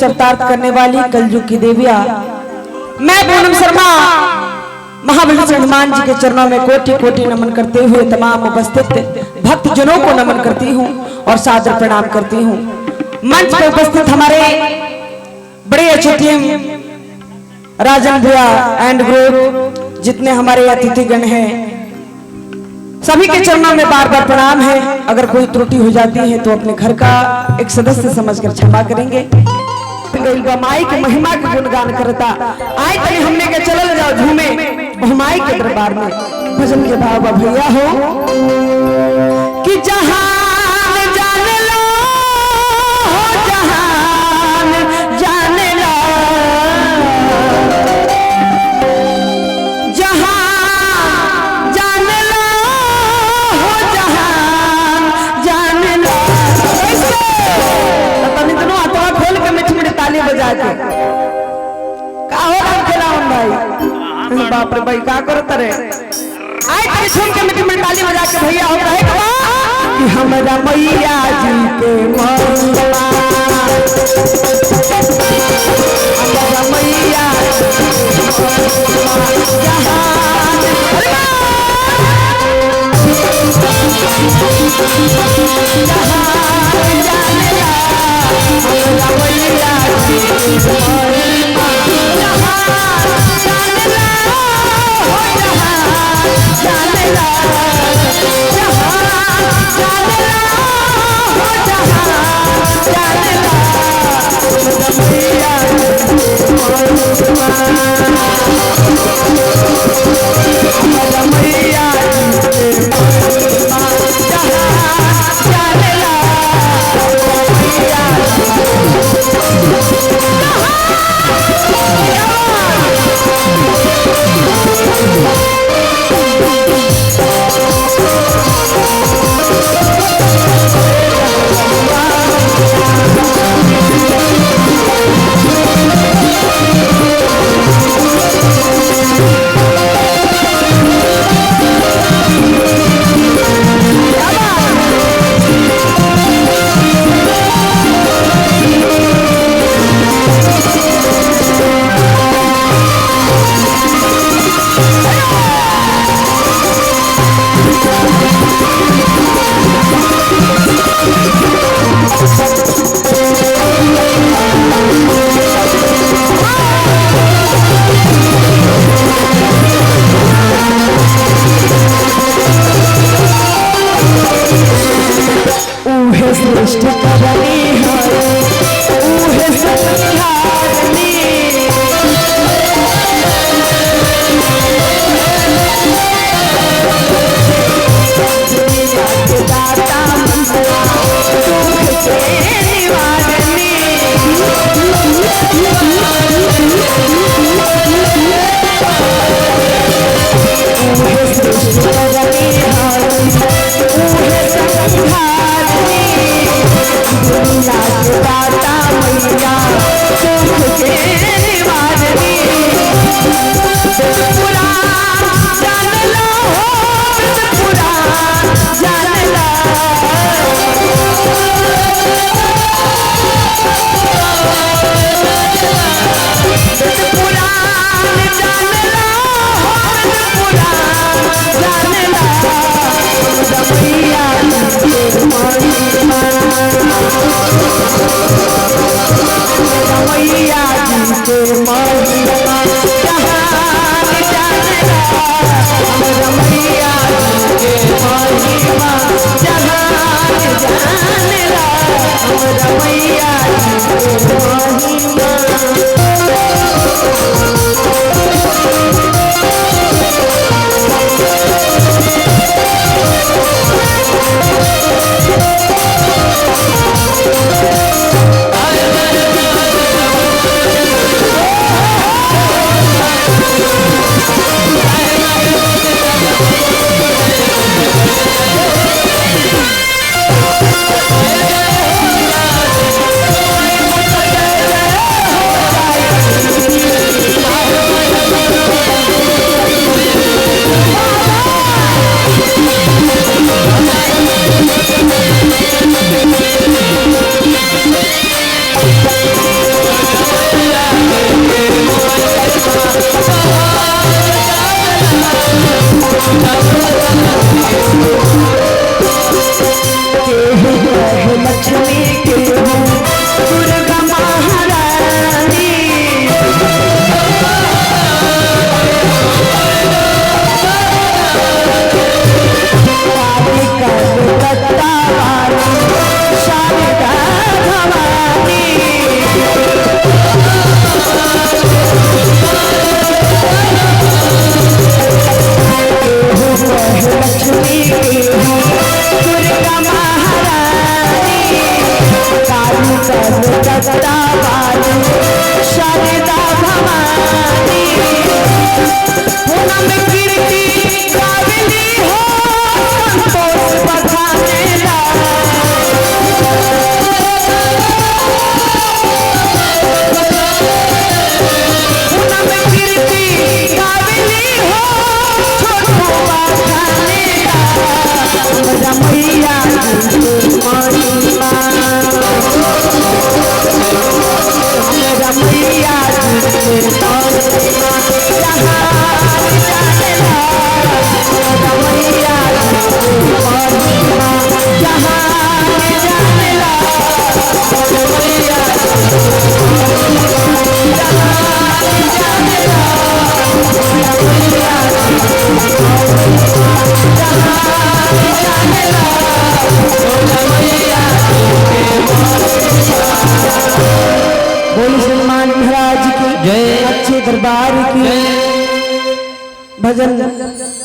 चरितार्थ करने वाली कलयुग की देविया मैं पूनम शर्मा महाबलेश्वर हनुमान जी के चरणों में कोटि कोटि नमन करते हुए तमाम उपस्थित भक्त जनों को नमन करती हूँ और सादर प्रणाम करती हूँ। मंच पर उपस्थित हमारे बड़े अच्छे टीम राजन भैया एंड ग्रुप जितने हमारे अतिथिगण हैं सभी के चरणों में बार बार प्रणाम है। अगर कोई त्रुटि हो जाती है तो अपने घर का एक सदस्य समझकर क्षमा करेंगे। माई की महिमा के गुणगान करता आए तक हमने के चलल जाओ झूमे बहुमाई के दरबार में भजन के भाव भैया हो कि जहान जान लो हो जहान जान लो जहान जान लो हो जहान जान लो तब दोनों हाथों खोल के मिठी मिठी ताली बजा के का हो रहा खिलाऊं भाई बाप रे भाई का करता रे आए तेरे सुन के मिठी मिठी ताली बजा के भैया हो रहे कि हमरा मैया जी के मंगला हमरा मैया अच्छे दरबार की भजन